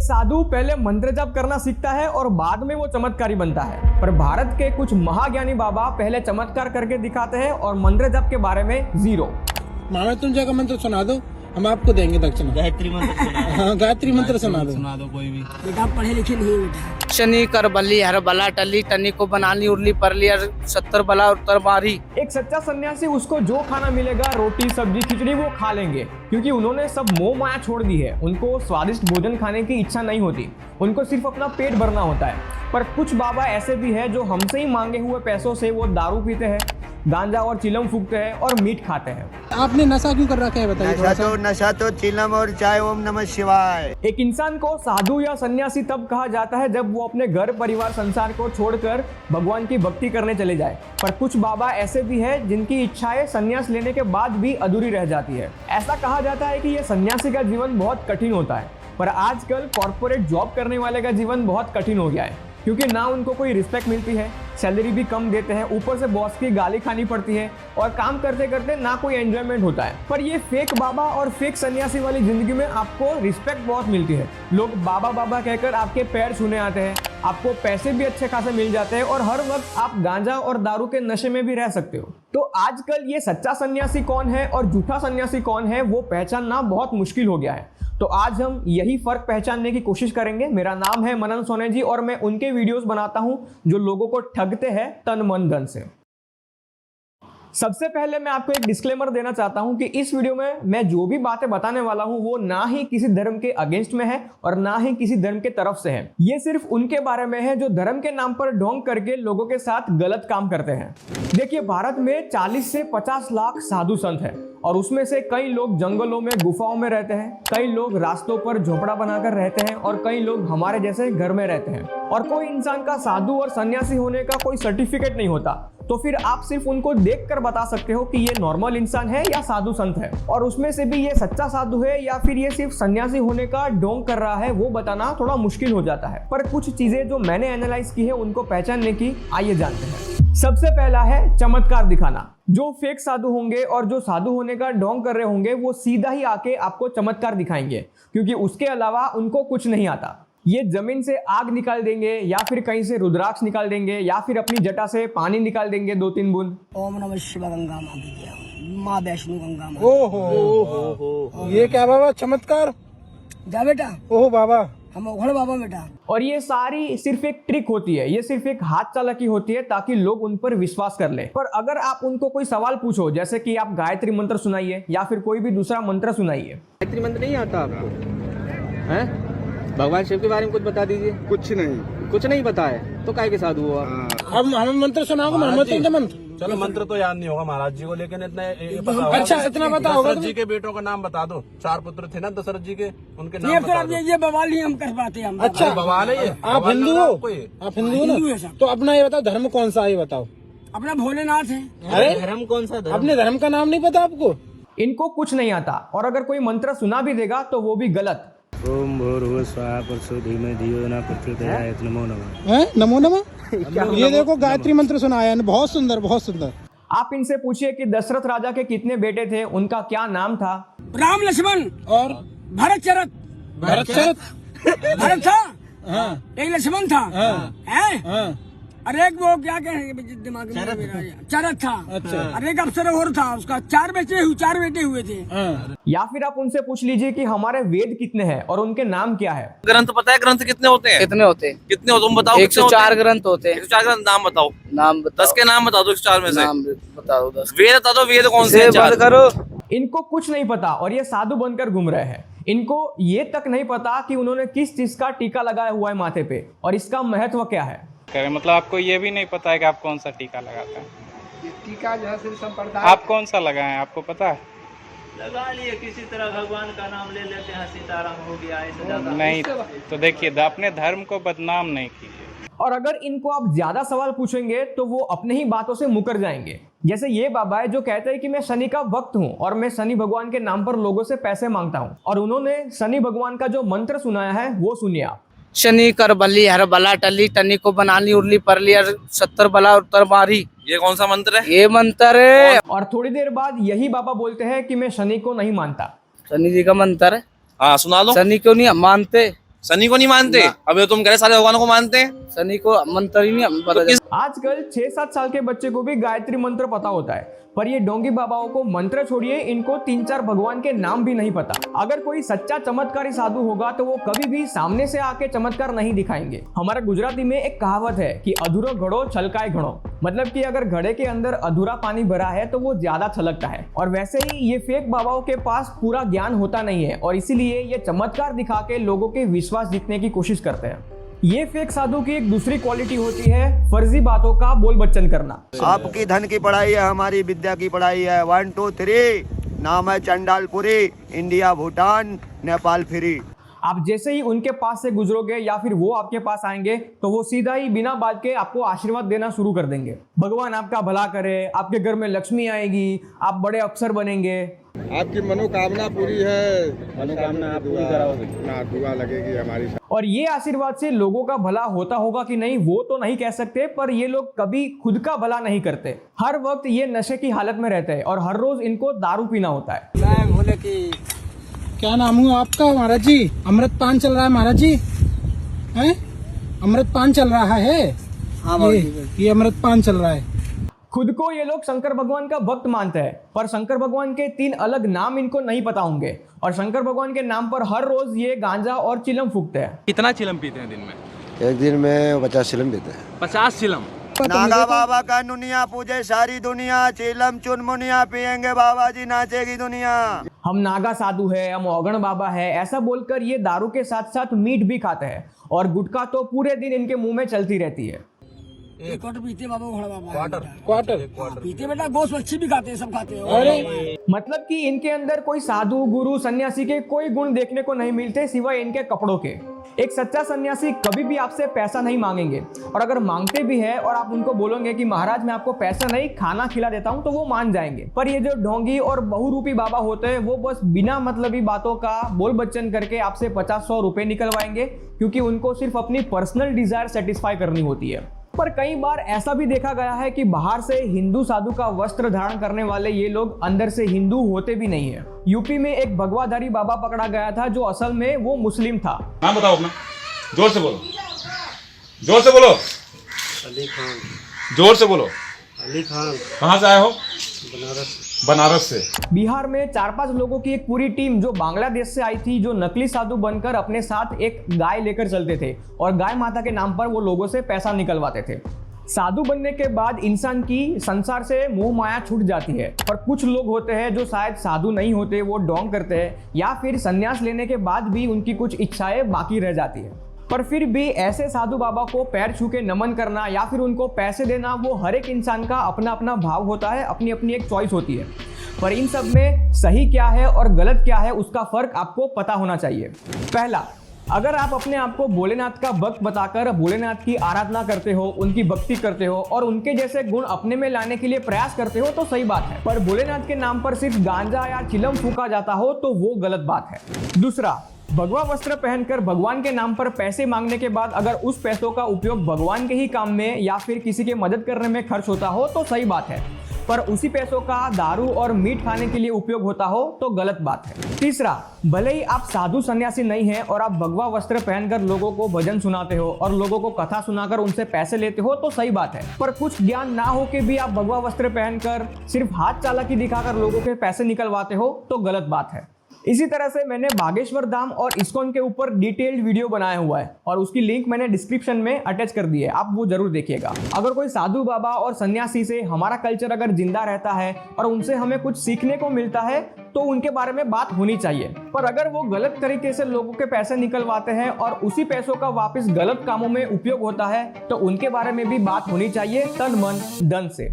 साधु पहले मंत्र जाप करना सीखता है और बाद में वो चमत्कारी बनता है, पर भारत के कुछ महाज्ञानी बाबा पहले चमत्कार करके दिखाते हैं और मंत्र जाप के बारे में जीरो। मामा तुम जगह मंत्र सुना दो, हम आपको देंगे दक्षिणा। गायत्री मंत्र सुना दो। हाँ गायत्री मंत्र सुना दो कोई भी। बेटा पढ़े लिखे नहीं बेटा। शनि कर बल्ली हर बला टली टनी को बनानी उर्ली परली 70 बला उत्तर मारी। एक सच्चा सन्यासी उसको जो खाना मिलेगा, रोटी सब्जी खिचड़ी, वो खा लेंगे, क्योंकि उन्होंने सब मोह माया छोड़ दी है। उनको स्वादिष्ट भोजन खाने की इच्छा नहीं होती, उनको सिर्फ अपना पेट भरना होता है। पर कुछ बाबा ऐसे भी हैं जो हमसे ही मांगे हुए पैसों से वो दारू पीते हैं, गांजा और चिलम फूकते हैं और मीट खाते हैं। आपने नशा क्यों कर रखा है बताइए? नशा तो चिलम और चाय, ओम नमः शिवाय। एक इंसान को साधु या सन्यासी तब कहा जाता है जब वो अपने घर परिवार संसार को छोड़कर भगवान की भक्ति करने चले जाए। पर कुछ बाबा ऐसे भी हैं जिनकी इच्छाएं सन्यास लेने के बाद भी अधूरी रह जाती है। ऐसा कहा जाता है कि ये सन्यासी का जीवन बहुत कठिन होता है, पर आजकल कॉर्पोरेट जॉब करने वाले का जीवन बहुत कठिन हो गया है, क्योंकि ना उनको कोई रिस्पेक्ट मिलती है, सैलरी भी कम देते हैं, ऊपर से बॉस की गाली खानी पड़ती है और काम करते करते ना कोई एंजॉयमेंट होता है। पर ये फेक बाबा और फेक सन्यासी वाली जिंदगी में आपको रिस्पेक्ट बहुत मिलती है। लोग बाबा बाबा कहकर आपके पैर छूने आते हैं, आपको पैसे भी अच्छे खासे मिल जाते हैं और हर वक्त आप गांजा और दारू के नशे में भी रह सकते हो। तो आजकल ये सच्चा सन्यासी कौन है और झूठा सन्यासी कौन है वो पहचानना बहुत मुश्किल हो गया है। तो आज हम यही फर्क पहचानने की कोशिश करेंगे। मेरा नाम है मनन सोने जी और मैं उनके वीडियोस बनाता हूं जो लोगों को ठगते हैं तन मन धन से। सबसे पहले मैं आपको एक डिस्क्लेमर देना चाहता हूं कि इस वीडियो में मैं जो भी बातें बताने वाला हूं वो ना ही किसी धर्म के अगेंस्ट में है और ना ही किसी धर्म के तरफ से है। ये सिर्फ उनके बारे में है जो धर्म के नाम पर ढोंग करके लोगों के साथ गलत काम करते हैं। देखिए, भारत में 40 से 50 लाख साधु संत हैं और उसमें से कई लोग जंगलों में गुफाओं में रहते हैं, कई लोग रास्तों पर झोपड़ा बनाकर रहते हैं और कई लोग हमारे जैसे घर में रहते हैं। और कोई इंसान का साधु और सन्यासी होने का कोई सर्टिफिकेट नहीं होता, तो फिर आप सिर्फ उनको देखकर बता सकते हो कि ये नॉर्मल इंसान है या साधु संत है। और उसमें से भी ये सच्चा साधु है या फिर ये सिर्फ सन्यासी होने का ढोंग कर रहा है वो बताना थोड़ा मुश्किल हो जाता है। पर कुछ चीजें जो मैंने एनालाइज की है उनको पहचानने की आइए जानते हैं। सबसे पहला है चमत्कार दिखाना। जो फेक साधु होंगे और जो साधु होने का ढोंग कर रहे होंगे वो सीधा ही आके आपको चमत्कार दिखाएंगे, क्योंकि उसके अलावा उनको कुछ नहीं आता। ये जमीन से आग निकाल देंगे या फिर कहीं से रुद्राक्ष निकाल देंगे या फिर अपनी जटा से पानी निकाल देंगे 2-3 बूंद। ओम नमः शिवाय गंगा माँ वैष्णो गंगा माँ। ओहो, ये क्या बाबा चमत्कार? जा बेटा। ओहो बाबा, हम उघड़ बाबा बेटा। और ये सारी सिर्फ एक ट्रिक होती है, ये सिर्फ एक हाथ चालाकी होती है ताकि लोग उन पर विश्वास कर ले। पर अगर आप उनको कोई सवाल पूछो, जैसे कि आप गायत्री मंत्र सुनाइए या फिर कोई भी दूसरा मंत्र सुनाइए। गायत्री मंत्र नहीं आता आपको? हैं? भगवान शिव के बारे में कुछ बता दीजिए। कुछ नहीं पता है तो काय के साधु हो आप? हम हमें मंत्र सुनाओगे? मंत्र चलो मंत्र तो याद नहीं होगा महाराज जी को, लेकिन इतना पता होगा। अच्छा, इतना पता होगा। दशरथ जी के बेटों का नाम बता दो। 4 पुत्र थे ना दशरथ जी के, उनके नाम ये बता फिर दो। ये बवाल नहीं हम कर पाते हम। अच्छा, बवाल है ये। आप बवाल हिंदू लग रहा हो? आपको ये? आप हिंदू हो हिंदू ना? है साहब। तो अपना ये बताओ धर्म कौन सा है, ये बताओ। अपना भोलेनाथ है। अरे धर्म कौन सा धर्म? अपने धर्म का नाम नहीं पता आपको? इनको कुछ नहीं आता और अगर कोई मंत्र सुना भी देगा तो वो भी गलत। ओम भूर्भुवः स्वः परसो धीमहि धियो न प्रचोदयात् नमो नमः। हैं? नमो नमः। ये देखो गायत्री मंत्र सुनाया है, बहुत सुंदर बहुत सुंदर। आप इनसे पूछिए कि दशरथ राजा के कितने बेटे थे, उनका क्या नाम था? राम लक्ष्मण और भरत चरत। भरत था, हाँ एक लक्ष्मण था। हैं? हाँ। अरे एक वो क्या कहेंगे दिमाग में मेरा, चरत था। अच्छा। अरे एक अफसर और था, उसका 4 बेटे हुए थे। हाँ। या फिर आप उनसे पूछ लीजिए कि हमारे वेद कितने हैं और उनके नाम क्या है। ग्रंथ पता है? ग्रंथ कितने होते हैं? कितने होते? कितने हो तुम बताओ? 104 ग्रंथ होते हैं। 104 ग्रंथ नाम बताओ। नाम बताओ। 10 के नाम बता दो 104 में से। नाम बता दो 10। वेद बता दो, वेद कौन से हैं? बंद 4 करो। इनको कुछ नहीं पता और ये साधु बनकर घूम रहे हैं। इनको ये तक नहीं पता कि उन्होंने किस चीज का टीका लगाया हुआ है माथे पे और इसका महत्व क्या है। मतलब आपको ये भी नहीं पता है कि आप कौन सा टीका लगाते हैं? ये टीका जो है सिर्फ संप्रदाय। आप कौन सा लगाए हैं, आपको पता है? लगा लिए किसी तरह, भगवान का नाम ले लेते हैं, सीताराम हो गया, ऐसे ज्यादा नहीं, तो देखिए अपने धर्म को बदनाम नहीं कीजिए। और अगर इनको आप ज्यादा सवाल पूछेंगे तो वो अपने ही बातों से मुकर जाएंगे। जैसे ये बाबा है जो कहते हैं कि मैं शनि का भक्त हूँ और मैं शनि भगवान के नाम पर लोगों से पैसे मांगता हूँ, और उन्होंने शनि भगवान का जो मंत्र सुनाया है वो सुनिए आप। शनि कर बल्ली हर बला टली टनी को बनानी उर्ली परली 70 बला उत्तर मारी। ये कौन सा मंत्र है? ये मंत्र है। और थोड़ी देर बाद यही बाबा बोलते हैं कि मैं शनि को नहीं मानता। शनि जी का मंत्र है। हाँ सुना दो। शनि क्यों नहीं मानते? शनि को नहीं मानते? अभी तुम कह रहे सारे भगवानों को मानते हैं। शनि को मंत्र ही नहीं पता चलता। आजकल 6-7 साल के बच्चे को भी गायत्री मंत्र पता होता है, पर ये डोंगी बाबाओं को मंत्र छोड़िए, इनको 3-4 भगवान के नाम भी नहीं पता। अगर कोई सच्चा चमत्कारी साधु होगा तो वो कभी भी सामने से आके चमत्कार नहीं दिखाएंगे। हमारा गुजराती में एक कहावत है कि अधूरो घड़ो छलकाए घड़ो, मतलब कि अगर घड़े के अंदर अधूरा पानी भरा है तो वो ज्यादा छलकता है। और वैसे ही ये फेक बाबाओं के पास पूरा ज्ञान होता नहीं है और इसीलिए ये चमत्कार दिखा के लोगों के विश्वास जीतने की कोशिश करते हैं। ये फेक साधु की एक दूसरी क्वालिटी होती है फर्जी बातों का बोल बच्चन करना। आपकी धन की पढ़ाई है, हमारी विद्या की पढ़ाई है। 1 2 3 नाम है चंडालपुरी, इंडिया भूटान नेपाल फ्री। आप जैसे ही उनके पास से गुजरोगे या फिर वो आपके पास आएंगे तो वो सीधा ही बिना बात के आपको आशीर्वाद देना शुरू कर देंगे। भगवान आपका भला करे, आपके घर में लक्ष्मी आएगी, आप बड़े अफसर बनेंगे, आपकी मनोकामना पूरी है, मनोकामना आप पूरी कराओगे ना, दुआ लगेगी हमारी। और ये आशीर्वाद से लोगों का भला होता होगा कि नहीं वो तो नहीं कह सकते, पर ये लोग कभी खुद का भला नहीं करते। हर वक्त ये नशे की हालत में रहते हैं और हर रोज इनको दारू पीना होता है। मैं बोले कि क्या नाम हुआ आपका महाराज जी? अमृतपान चल रहा है महाराज जी? हैं? अमृतपान चल रहा है? हाँ, ये अमृतपान चल रहा है। खुद को ये लोग शंकर भगवान का भक्त मानते हैं, पर शंकर भगवान के 3 अलग नाम इनको नहीं पता होंगे और शंकर भगवान के नाम पर हर रोज ये गांजा और चिलम फूकते हैं। कितना चिलम पीते हैं दिन में? एक दिन में 50 चिलम पीते हैं। 50 चिलम? नागा बाबा का नुनिया पूजे सारी दुनिया, चिलम चुनमुनिया पियेंगे बाबा जी, नाचेगी दुनिया। हम नागा साधु है, हम औगण बाबा है, ऐसा बोलकर ये दारू के साथ साथ मीट भी खाते हैं और गुटखा तो पूरे दिन इनके मुंह में चलती रहती है। एक क्वार्टर पीते बाबा, घोड़ा बाबा क्वार्टर पीते बेटा, गोश्त मच्छी भी खाते हैं, सब खाते हैं। मतलब कि इनके अंदर कोई साधु गुरु सन्यासी के कोई गुण देखने को नहीं मिलते सिवाय इनके कपड़ों के। एक सच्चा सन्यासी कभी भी आपसे पैसा नहीं मांगेंगे और अगर मांगते भी है और आप उनको बोलोगे कि महाराज मैं आपको पैसा नहीं खाना खिला देता हूं, तो वो मान जाएंगे। पर ये जो ढोंगी और बहुरूपी बाबा होते हैं वो बस बिना मतलबी बातों का बोल बच्चन करके आपसे 50-100 रुपए निकलवाएंगे, क्योंकि उनको सिर्फ अपनी पर्सनल डिजायर सेटिस्फाई करनी होती है। पर कई बार ऐसा भी देखा गया है कि बाहर से हिंदू साधु का वस्त्र धारण करने वाले ये लोग अंदर से हिंदू होते भी नहीं है। यूपी में एक भगवाधारी बाबा पकड़ा गया था जो असल में वो मुस्लिम था। नाम बताओ अपना, जोर से बोलो, जोर से बोलो। अली खान। जोर से बोलो। अली खान। कहाँ से आए हो? बनारस से। बिहार में 4-5 लोगों की एक पूरी टीम जो बांग्लादेश से आई थी, जो नकली साधु बनकर अपने साथ एक गाय लेकर चलते थे और गाय माता के नाम पर वो लोगों से पैसा निकलवाते थे। साधु बनने के बाद इंसान की संसार से मोह माया छूट जाती है, पर कुछ लोग होते हैं जो शायद साधु नहीं होते, वो ढोंग करते हैं या फिर संन्यास लेने के बाद भी उनकी कुछ इच्छाएं बाकी रह जाती है। पर फिर भी ऐसे साधु बाबा को पैर छू के नमन करना या फिर उनको पैसे देना, वो हर एक इंसान का अपना अपना भाव होता है, अपनी अपनी एक चॉइस होती है। पर इन सब में सही क्या है और गलत क्या है उसका फर्क आपको पता होना चाहिए। पहला, अगर आप अपने आप को भोलेनाथ का भक्त बताकर भोलेनाथ की आराधना करते हो, उनकी भक्ति करते हो और उनके जैसे गुण अपने में लाने के लिए प्रयास करते हो तो सही बात है, पर भोलेनाथ के नाम पर सिर्फ गांजा या चिलम फूका जाता हो तो वो गलत बात है। दूसरा, भगवा वस्त्र पहनकर भगवान के नाम पर पैसे मांगने के बाद अगर उस पैसों का उपयोग भगवान के ही काम में या फिर किसी की मदद करने में खर्च होता हो तो सही बात है, पर उसी पैसों का दारू और मीट खाने के लिए उपयोग होता हो तो गलत बात है। तीसरा, भले ही आप साधु सन्यासी नहीं हैं और आप भगवा वस्त्र पहनकर लोगों को भजन सुनाते हो और लोगों को कथा सुनाकर उनसे पैसे लेते हो तो सही बात है, पर कुछ ज्ञान ना हो के भी आप भगवा वस्त्र पहनकर सिर्फ हाथ चालाकी दिखाकर लोगों के पैसे निकलवाते हो तो गलत बात है। इसी तरह से मैंने बागेश्वर धाम और इस्कॉन के ऊपर डिटेल्ड वीडियो बनाया हुआ है और उसकी लिंक मैंने डिस्क्रिप्शन में अटैच कर दी है, आप वो जरूर देखिएगा। अगर कोई साधु बाबा और सन्यासी से हमारा कल्चर अगर जिंदा रहता है और उनसे हमें कुछ सीखने को मिलता है तो उनके बारे में बात होनी चाहिए, पर अगर वो गलत तरीके से लोगों के पैसे निकलवाते हैं और उसी पैसों का वापस गलत कामों में उपयोग होता है तो उनके बारे में भी बात होनी चाहिए तन मन धन से।